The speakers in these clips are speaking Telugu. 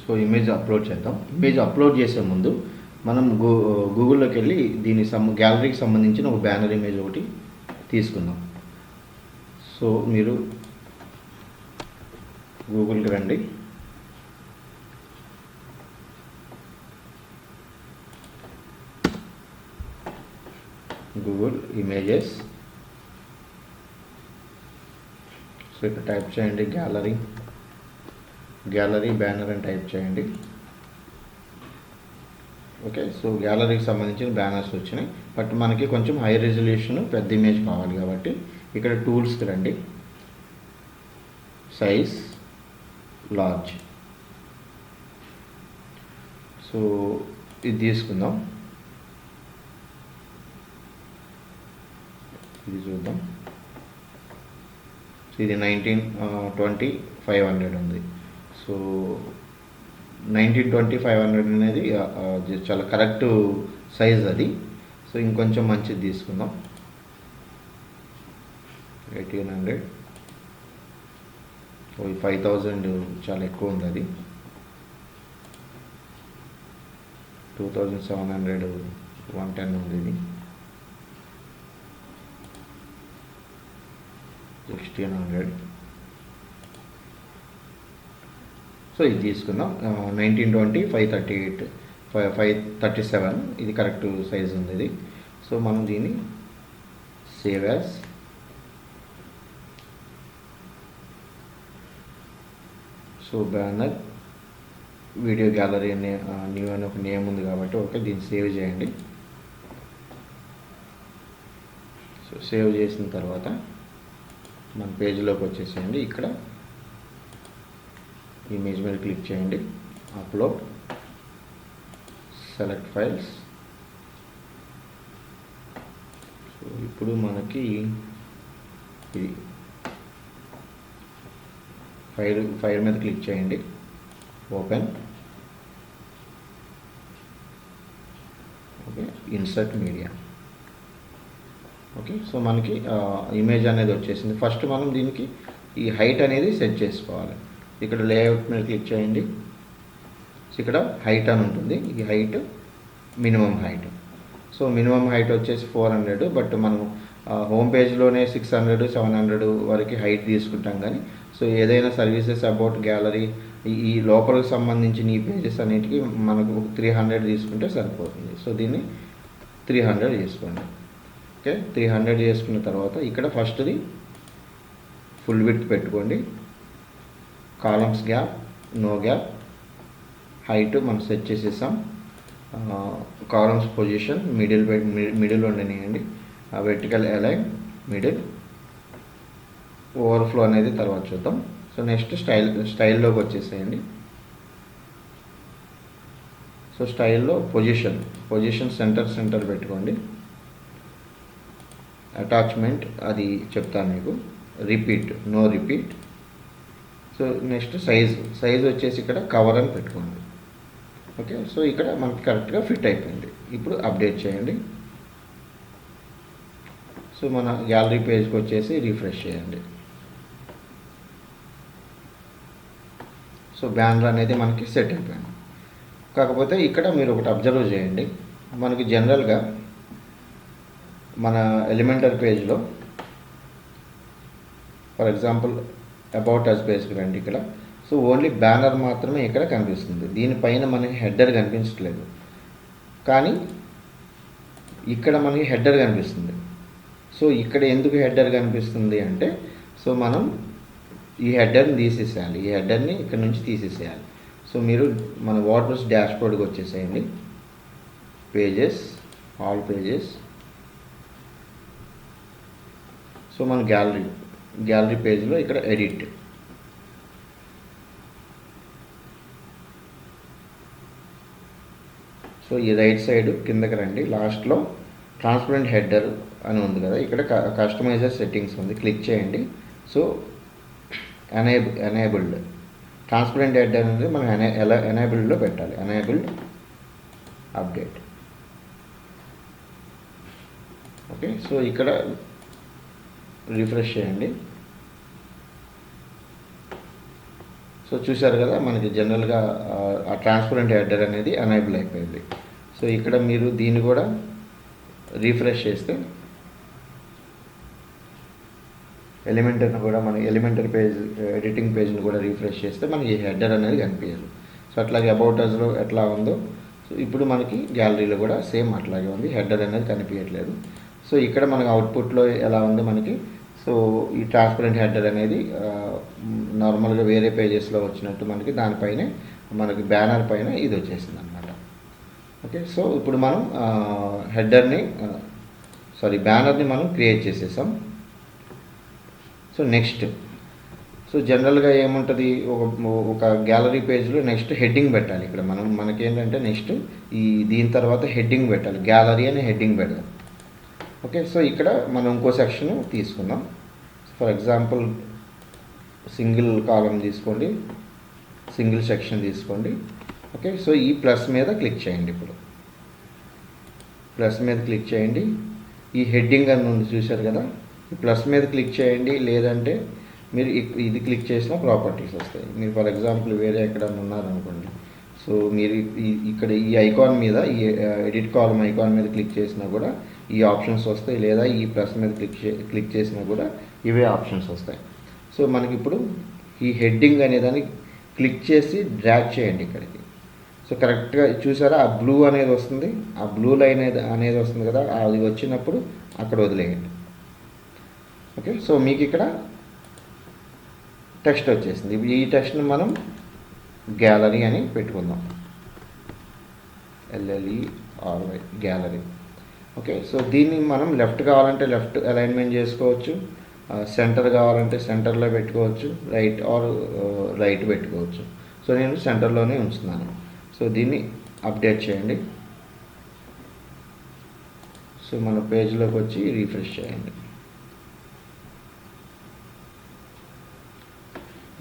సో ఇమేజ్ అప్లోడ్ చేద్దాం. ఇమేజ్ అప్లోడ్ చేసే ముందు మనం గూగుల్లోకి వెళ్ళి దీని గ్యాలరీకి సంబంధించిన ఒక బ్యానర్ ఇమేజ్ ఒకటి తీసుకుందాం. సో మీరు గూగుల్కి రండి. Google images. సో ఇక్కడ టైప్ చేయండి గ్యాలరీ బ్యానర్ అని టైప్ చేయండి. ఓకే, సో గ్యాలరీకి సంబంధించిన బ్యానర్స్ వచ్చినాయి. బట్ మనకి కొంచెం హై రెజల్యూషన్ పెద్ద ఇమేజ్ కావాలి కాబట్టి ఇక్కడ టూల్స్కి రండి. Size large. సో ఇది తీసుకుందాం. ఇది చూద్దాం. ఇది 1920/500 ఉంది. సో 1920/500 అనేది చాలా కరెక్ట్ సైజ్ అది. సో ఇంకొంచెం మంచిది తీసుకుందాం. 1800. 5000 చాలా ఎక్కువ ఉంది. అది 2700 110 ఉంది. ఇది 1600. సో ఇది తీసుకుందాం. 1920/538 537 ఇది కరెక్ట్ సైజ్ ఉంది ఇది. సో మనం దీన్ని save as. So banner video gallery అనే న్యూ అని ఒక నేమ్ ఉంది కాబట్టి ఓకే, దీన్ని సేవ్ చేయండి. సో సేవ్ చేసిన తర్వాత మన పేజీలోకి వచ్చేసేయండి. ఇక్కడ ఇమేజ్ మీద క్లిక్ చేయండి. Upload, select files. సో ఇప్పుడు మనకి ఇది ఫైల్ మీద క్లిక్ చేయండి. Open. Okay, insert media. Okay, so మనకి ఇమేజ్ అనేది వచ్చేసింది. ఫస్ట్ మనం దీనికి ఈ హైట్ అనేది సెట్ చేసుకోవాలి. ఇక్కడ లేఅవుట్ మీద క్లిక్ చేయండి. సో ఇక్కడ హైట్ అని ఉంటుంది. ఈ height minimum height. So minimum height వచ్చేసి 400. బట్ మనం హోమ్ పేజ్లోనే 600 700 వరకు హైట్ తీసుకుంటాం. కానీ సో ఏదైనా సర్వీసెస్ అబౌట్ గ్యాలరీ ఈ లోపలికి సంబంధించిన ఈ పేజెస్ అన్నిటికీ మనకు 300 తీసుకుంటే సరిపోతుంది. సో దీన్ని 300 చేసుకోండి. ఓకే, 300 చేసుకున్న తర్వాత ఇక్కడ ఫస్ట్ది ఫుల్ విడ్త్ పెట్టుకోండి. Columns gap, no gap. Height మనం సెట్ చేసేసాం. కాలమ్స్ పొజిషన్ మిడిల్ ఉండనియండి. Vertical align middle. ఓవర్ఫ్లో అనేది తర్వాత చూద్దాం. సో నెక్స్ట్ స్టైల్లోకి వచ్చేసేయండి. సో స్టైల్లో పొజిషన్ సెంటర్ పెట్టుకోండి. అటాచ్మెంట్ అది చెప్తాను మీకు. Repeat, no repeat. So next size వచ్చేసి ఇక్కడ కవర్ అని పెట్టుకోండి. ఓకే, సో ఇక్కడ మనకి కరెక్ట్గా ఫిట్ అయిపోయింది. ఇప్పుడు అప్డేట్ చేయండి. సో మన గ్యాలరీ పేజ్కి వచ్చేసి రిఫ్రెష్ చేయండి. సో బ్యానర్ అనేది మనకి సెట్ అయిపోయింది. కాకపోతే ఇక్కడ మీరు ఒకటి అబ్జర్వ్ చేయండి. మనకి జనరల్గా మన ఎలిమెంటరీ పేజ్లో ఫర్ ఎగ్జాంపుల్ అబౌట్ అస్ పేజ్కి రండి. ఇక్కడ సో ఓన్లీ బ్యానర్ మాత్రమే ఇక్కడ కనిపిస్తుంది. దీనిపైన మనకి హెడర్ కనిపించట్లేదు. కానీ ఇక్కడ మనకి హెడర్ కనిపిస్తుంది. సో ఇక్కడ ఎందుకు హెడర్ కనిపిస్తుంది అంటే సో మనం ఈ హెడర్ని తీసేసేయాలి. ఈ హెడర్ని ఇక్కడ నుంచి తీసేసేయాలి. సో మీరు మన వర్డ్ప్రెస్ డాష్బోర్డ్కి వచ్చేసేయండి. Pages, all pages. సో మన గ్యాలరీ పేజ్లో ఇక్కడ ఎడిట్. సో ఈ రైట్ సైడ్ కిందకి రండి. లాస్ట్లో ట్రాన్స్పరెంట్ హెడర్ అని ఉంది కదా, ఇక్కడ కస్టమైజర్ సెట్టింగ్స్ ఉంది. క్లిక్ చేయండి. సో ఎనేబుల్డ్ ట్రాన్స్పరెంట్ హెడర్ అనేది మనం ఎనేబుల్డ్లో పెట్టాలి. Enabled update. ఓకే, సో ఇక్కడ రిఫ్రెష్ చేయండి. సో చూసారు కదా, మనకి జనరల్గా ఆ ట్రాన్స్పరెంట్ హెడర్ అనేది ఎనేబుల్ అయిపోయింది. సో ఇక్కడ మీరు దీన్ని కూడా రీఫ్రెష్ చేస్తే ఎలిమెంటర్ని కూడా మన ఎలిమెంటరీ పేజ్ ఎడిటింగ్ పేజ్ని కూడా రీఫ్రెష్ చేస్తే మనకి ఈ హెడర్ అనేది కనిపించదు. సో అట్లాగే అబౌట్ అస్లో ఎట్లా ఉందో సో ఇప్పుడు మనకి గ్యాలరీలో కూడా సేమ్ అట్లాగే ఉంది, హెడర్ అనేది కనిపించట్లేదు. సో ఇక్కడ మనకి అవుట్పుట్లో ఎలా ఉంది మనకి, సో ఈ ట్రాన్స్పరెంట్ హెడర్ అనేది నార్మల్గా వేరే పేజెస్లో వచ్చినట్టు మనకి దానిపైనే మనకి బ్యానర్ పైన ఇది వచ్చేసింది అనమాట. ఓకే, సో ఇప్పుడు మనం బ్యానర్ని మనం క్రియేట్ చేసేసాం. సో నెక్స్ట్, సో జనరల్గా ఏముంటుంది, ఒక గ్యాలరీ పేజ్లో నెక్స్ట్ హెడ్డింగ్ పెట్టాలి. ఇక్కడ మనకేంటంటే నెక్స్ట్ దీని తర్వాత హెడ్డింగ్ పెట్టాలి, గ్యాలరీ అనే హెడ్డింగ్ పెడదాం. ఓకే, సో ఇక్కడ మనం ఇంకో సెక్షన్ తీసుకుందాం. ఫర్ ఎగ్జాంపుల్ సింగిల్ కాలం తీసుకోండి, సింగిల్ సెక్షన్ తీసుకోండి. ఓకే, సో ఈ ప్లస్ మీద క్లిక్ చేయండి. ఇప్పుడు ప్లస్ మీద క్లిక్ చేయండి. ఈ హెడ్డింగ్ అని ఉంది చూశారు కదా, ఈ ప్లస్ మీద క్లిక్ చేయండి. లేదంటే మీరు ఇది క్లిక్ చేసిన ప్రాపర్టీస్ వస్తాయి. మీరు ఫర్ ఎగ్జాంపుల్ వేరే ఎక్కడన్నా ఉన్నారనుకోండి, సో మీరు ఇక్కడ ఈ ఐకాన్ మీద, ఈ ఎడిట్ కాలమ్ ఐకాన్ మీద క్లిక్ చేసినా కూడా ఈ ఆప్షన్స్ వస్తాయి, లేదా ఈ ప్లస్ మీద క్లిక్ చేసినా కూడా ఇవే ఆప్షన్స్ వస్తాయి. సో మనకి ఇప్పుడు ఈ హెడ్డింగ్ అనేదాన్ని క్లిక్ చేసి డ్రాగ్ చేయండి ఇక్కడికి. సో కరెక్ట్గా చూసారా, ఆ బ్లూ అనేది వస్తుంది, ఆ బ్లూ లైన్ అనేది వస్తుంది కదా, అది వచ్చినప్పుడు అక్కడ వదిలేయండి. ఓకే, సో మీకు ఇక్కడ టెక్స్ట్ వచ్చేసింది. ఈ టెక్స్ట్ని మనం గ్యాలరీ అని పెట్టుకుందాం, LLERY గ్యాలరీ. ఓకే, సో దీన్ని మనం లెఫ్ట్ కావాలంటే లెఫ్ట్ అలైన్మెంట్ చేసుకోవచ్చు, సెంటర్ కావాలంటే సెంటర్లో పెట్టుకోవచ్చు, రైట్ పెట్టుకోవచ్చు. సో నేను సెంటర్లోనే ఉంచుతున్నాను. సో దీన్ని అప్డేట్ చేయండి. సో మన పేజ్లోకి వచ్చి రీఫ్రెష్ చేయండి.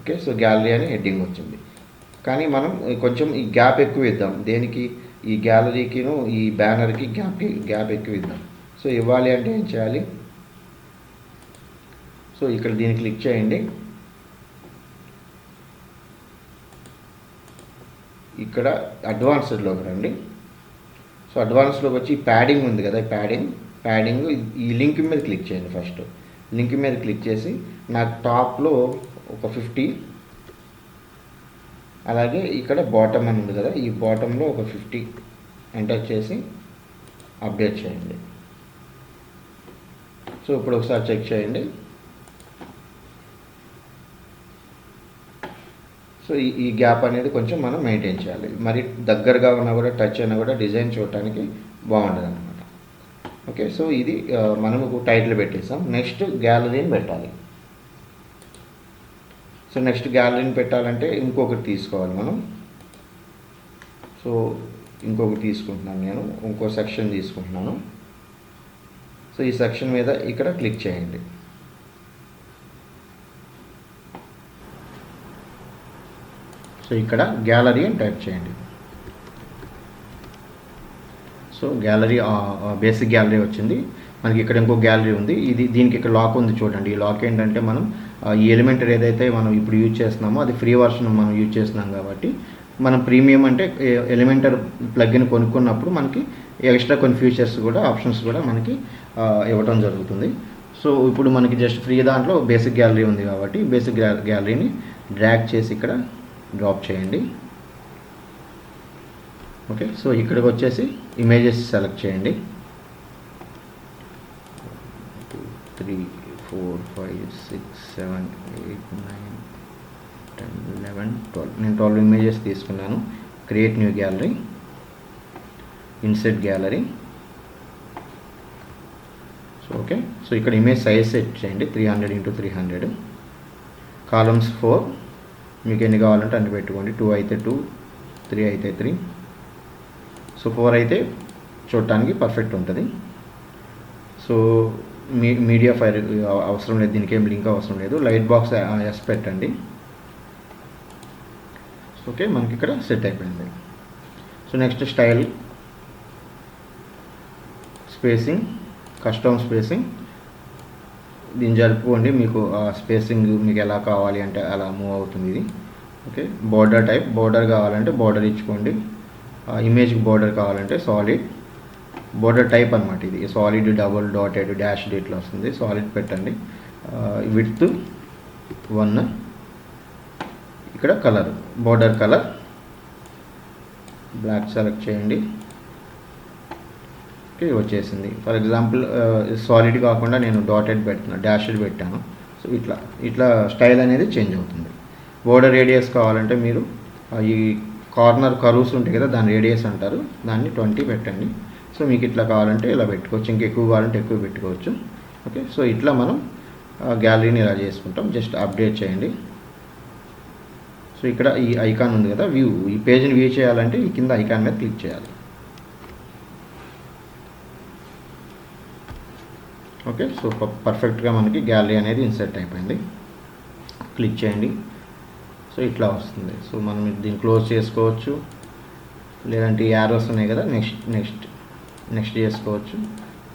ఓకే, సో గ్యాలరీ అని హెడ్డింగ్ వచ్చింది. కానీ మనం కొంచెం ఈ గ్యాప్ ఎక్కువ ఇద్దాం. దేనికి, ఈ గ్యాలరీకిను ఈ బ్యానర్కి గ్యాప్ ఎక్కువ ఇద్దాం. సో ఇవ్వాలి అంటే ఏం చేయాలి, సో ఇక్కడ దీన్ని క్లిక్ చేయండి. ఇక్కడ అడ్వాన్స్డ్లోకి రండి. సో అడ్వాన్స్లోకి వచ్చి ప్యాడింగ్ ఉంది కదా, ప్యాడింగ్ ఈ లింక్ మీద క్లిక్ చేయండి. ఫస్ట్ లింక్ మీద క్లిక్ చేసి నాకు టాప్లో ఒక 50, అలాగే ఇక్కడ బాటమ్ అని ఉంది కదా, ఈ బాటంలో ఒక 50 ఎంటర్ చేసి అప్డేట్ చేయండి. సో ఇప్పుడు ఒకసారి చెక్ చేయండి. సో ఈ గ్యాప్ అనేది కొంచెం మనం మెయింటైన్ చేయాలి. మరి దగ్గరగా ఉన్నా కూడా, టచ్ అయినా కూడా డిజైన్ చూడటానికి బాగుంటుంది అనమాట. ఓకే, సో ఇది మనము టైటిల్ పెట్టేసాం. నెక్స్ట్ గ్యాలరీని పెట్టాలి. సో నెక్స్ట్ గ్యాలరీని పెట్టాలంటే ఇంకొకటి తీసుకోవాలి మనం. సో ఇంకొకటి తీసుకుంటున్నాను నేను, ఇంకో సెక్షన్ తీసుకుంటున్నాను. సో ఈ సెక్షన్ మీద ఇక్కడ క్లిక్ చేయండి. సో ఇక్కడ గ్యాలరీ అని టైప్ చేయండి. సో గ్యాలరీ బేసిక్ గ్యాలరీ వచ్చింది. మనకి ఇక్కడ ఇంకో గ్యాలరీ ఉంది, దీనికి ఇక్కడ లాక్ ఉంది చూడండి. ఈ లాక్ ఏంటంటే మనం ఈ ఎలిమెంటర్ ఏదైతే మనం ఇప్పుడు యూజ్ చేస్తున్నామో అది ఫ్రీ వర్షన్ మనం యూజ్ చేస్తున్నాం కాబట్టి, మనం ప్రీమియం అంటే ఎలిమెంటర్ ప్లగ్ఇన్ కొనుక్కున్నప్పుడు మనకి ఎక్స్ట్రా కొన్ని ఫీచర్స్ కూడా, ఆప్షన్స్ కూడా మనకి ఇవ్వడం జరుగుతుంది. సో ఇప్పుడు మనకి జస్ట్ ఫ్రీ దాంట్లో బేసిక్ గ్యాలరీ ఉంది కాబట్టి బేసిక్ గ్యాలరీని డ్రాగ్ చేసి ఇక్కడ డ్రాప్ చేయండి. ఓకే, సో ఇక్కడికి వచ్చేసి ఇమేజెస్ సెలెక్ట్ చేయండి. 3, 4, 5, 6, 7, 8, 9, 10, 11, 12. నేను 12 ఇమేజెస్ తీసుకున్నాను. Create new gallery, INCET gallery. So okay, so ఇక్కడ ఇమేజ్ సైజ్ సెట్ చేయండి 300x300. కాలమ్స్ 4, మీకు ఎన్ని కావాలంటే అన్ని పెట్టుకోండి. 2 అయితే 2, 3 అయితే 3. సో 4 అయితే చూడటానికి పర్ఫెక్ట్ ఉంటుంది. సో మీడియా ఫైర్ అవసరం లేదు, దీనికి ఏం లింక్ అవసరం లేదు. లైట్ బాక్స్ ఎస్ పెట్టండి. ఓకే, మనకి ఇక్కడ సెట్ అయిపోయింది. So next style, spacing, custom spacing, దీన్ని జరుపుకోండి. మీకు స్పేసింగ్ మీకు ఎలా కావాలి అంటే అలా మూవ్ అవుతుంది ఇది. ఓకే, బోర్డర్ టైప్, బోర్డర్ కావాలంటే బోర్డర్ ఇచ్చుకోండి. ఇమేజ్కి బోర్డర్ కావాలంటే సాలిడ్. బోర్డర్ టైప్ అనమాట ఇది, సాలిడ్, డబుల్ డాటెడ్, డాష్ ఇట్లా వస్తుంది. సాలిడ్ పెట్టండి. విడ్త్ 1. ఇక్కడ colour, border colour black select చేయండి. ఓకే, వచ్చేసింది. ఫర్ ఎగ్జాంపుల్ సాలిడ్ కాకుండా నేను డాటెడ్ పెట్టాను, డాష్డ్ పెట్టాను. సో ఇట్లా స్టైల్ అనేది చేంజ్ అవుతుంది. బోర్డర్ రేడియస్ కావాలంటే మీరు ఈ కార్నర్ కర్వ్స్ ఉంటాయి కదా, దాని రేడియస్ అంటారు, దాన్ని 20 పెట్టండి. సో మీకు ఇట్లా కావాలంటే ఇలా పెట్టుకోవచ్చు, ఇంకెక్కువ కావాలంటే ఎక్కువ పెట్టుకోవచ్చు. ఓకే, సో ఇట్లా మనం గ్యాలరీని ఇలా చేసుకుంటాం. జస్ట్ అప్డేట్ చేయండి. సో ఇక్కడ ఈ ఐకాన్ ఉంది కదా, వ్యూ, ఈ పేజ్ని వ్యూ చేయాలంటే ఈ కింద ఐకాన్ మీద క్లిక్ చేయాలి. ఓకే, సో పర్ఫెక్ట్గా మనకి గ్యాలరీ అనేది ఇన్సర్ట్ అయిపోయింది. క్లిక్ చేయండి. సో ఇట్లా వస్తుంది. సో మనం దీన్ని క్లోజ్ చేసుకోవచ్చు, లేదంటే ఈ యారోస్ ఉన్నాయి కదా, నెక్స్ట్ చేసుకోవచ్చు.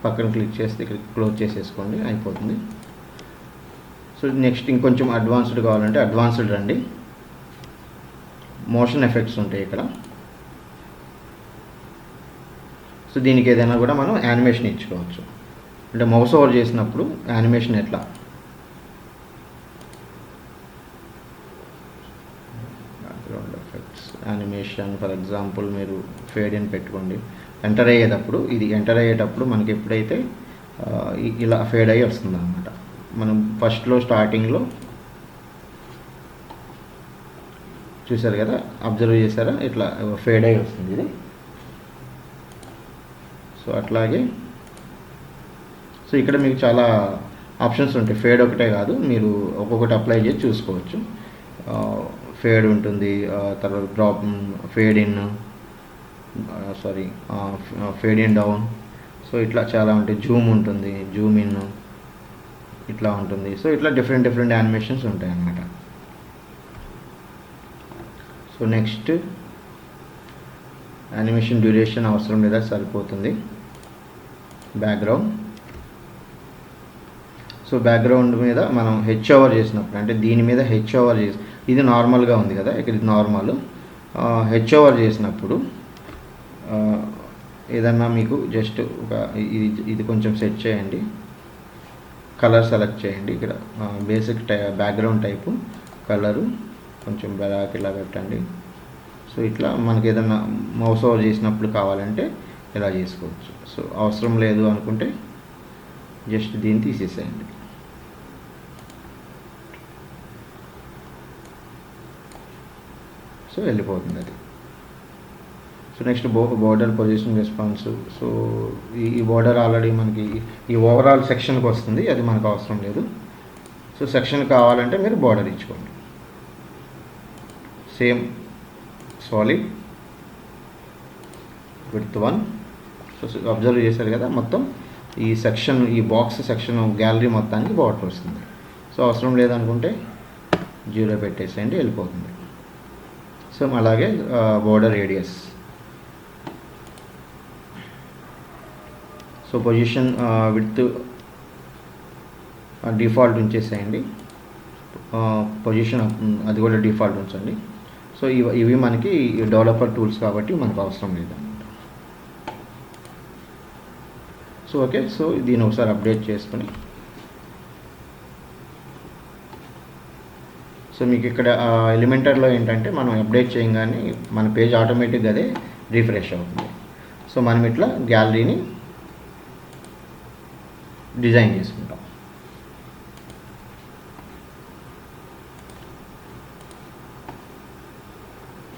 పక్కన క్లిక్ చేస్తే ఇక్కడ క్లోజ్ చేసేసుకోండి, అయిపోతుంది. సో నెక్స్ట్ ఇంకొంచెం అడ్వాన్స్డ్ కావాలంటే అడ్వాన్స్డ్ రండి. మోషన్ ఎఫెక్ట్స్ ఉంటాయి ఇక్కడ. సో దీనికి ఏదైనా కూడా మనం యానిమేషన్ ఇచ్చుకోవచ్చు. అంటే మౌస్ ఓవర్ చేసినప్పుడు యానిమేషన్ ఎట్లా, background effects, animation. For example మీరు ఫేడ్ ఇన్ పెట్టుకోండి. ఎంటర్ అయ్యేటప్పుడు మనకి ఎప్పుడైతే ఇలా ఫేడ్ అయ్యి వస్తుంది అనమాట. మనం ఫస్ట్లో స్టార్టింగ్లో చూసారు కదా, అబ్జర్వ్ చేశారా, ఇట్లా ఫేడ్ అయ్యి వస్తుంది ఇది. సో అట్లాగే సో ఇక్కడ మీకు చాలా ఆప్షన్స్ ఉంటాయి. ఫేడ్ ఒకటే కాదు, మీరు ఒక్కొక్కటి అప్లై చేసి చూసుకోవచ్చు. ఫేడ్ ఉంటుంది, తర్వాత drop, fade in, fade in down. So ఇట్లా చాలా ఉంటాయి. జూమ్ ఉంటుంది, జూమ్ ఇన్, ఇట్లా ఉంటుంది. సో ఇట్లా డిఫరెంట్ యానిమేషన్స్ ఉంటాయి అన్నమాట. సో నెక్స్ట్ యానిమేషన్ డ్యూరేషన్ అవసరం లేదా, సరిపోతుంది. బ్యాక్గ్రౌండ్. సో బ్యాక్గ్రౌండ్ మీద మనం హెచ్ ఓవర్ చేసినప్పుడు, అంటే దీని మీద హెచ్ ఓవర్ చేసి, ఇది నార్మల్గా ఉంది కదా, ఇక్కడ ఇది నార్మల్. హెచ్ ఓవర్ చేసినప్పుడు ఏదన్నా మీకు జస్ట్ ఒక ఇది కొంచెం సెట్ చేయండి. కలర్ సెలెక్ట్ చేయండి. ఇక్కడ బేసిక్ బ్యాక్గ్రౌండ్ టైపు కలరు కొంచెం బ్లాక్ ఇలా పెట్టండి. సో ఇట్లా మనకి ఏదన్నా మౌస్ ఓవర్ చేసినప్పుడు కావాలంటే ఇలా చేసుకోవచ్చు. సో అవసరం లేదు అనుకుంటే జస్ట్ దీన్ని తీసేసేయండి. సో వెళ్ళిపోతుంది అది. So next border position response. So ఈ బోర్డర్ ఆల్రెడీ మనకి ఈ ఓవరాల్ సెక్షన్కి వస్తుంది, అది మనకు అవసరం లేదు. సో సెక్షన్ కావాలంటే మీరు బోర్డర్ ఇచ్చుకోండి. Same solid, width 1. So observe చేశారు కదా, మొత్తం ఈ సెక్షన్, ఈ బాక్స్ సెక్షన్ గ్యాలరీ మొత్తానికి బోర్డర్ వస్తుంది. సో అవసరం లేదనుకుంటే 0 పెట్టేసేయండి, వెళ్ళిపోతుంది. సో అలాగే border radius. So position width default ఉంచేసేయండి. పొజిషన్ అది కూడా డిఫాల్ట్ ఉంచండి. సో ఇవి మనకి డెవలపర్ టూల్స్ కాబట్టి మనకు అవసరం లేదన్నమాట. సో ఓకే, సో దీన్ని ఒకసారి అప్డేట్ చేసుకొని, సో మీకు ఇక్కడ ఎలిమెంటర్లో ఏంటంటే మనం అప్డేట్ చేయగానే మన పేజ్ ఆటోమేటిక్గా అదే రిఫ్రెష్ అవుతుంది. సో మనం ఇట్లా గ్యాలరీని డిజైన్ చేసుకుంటాం.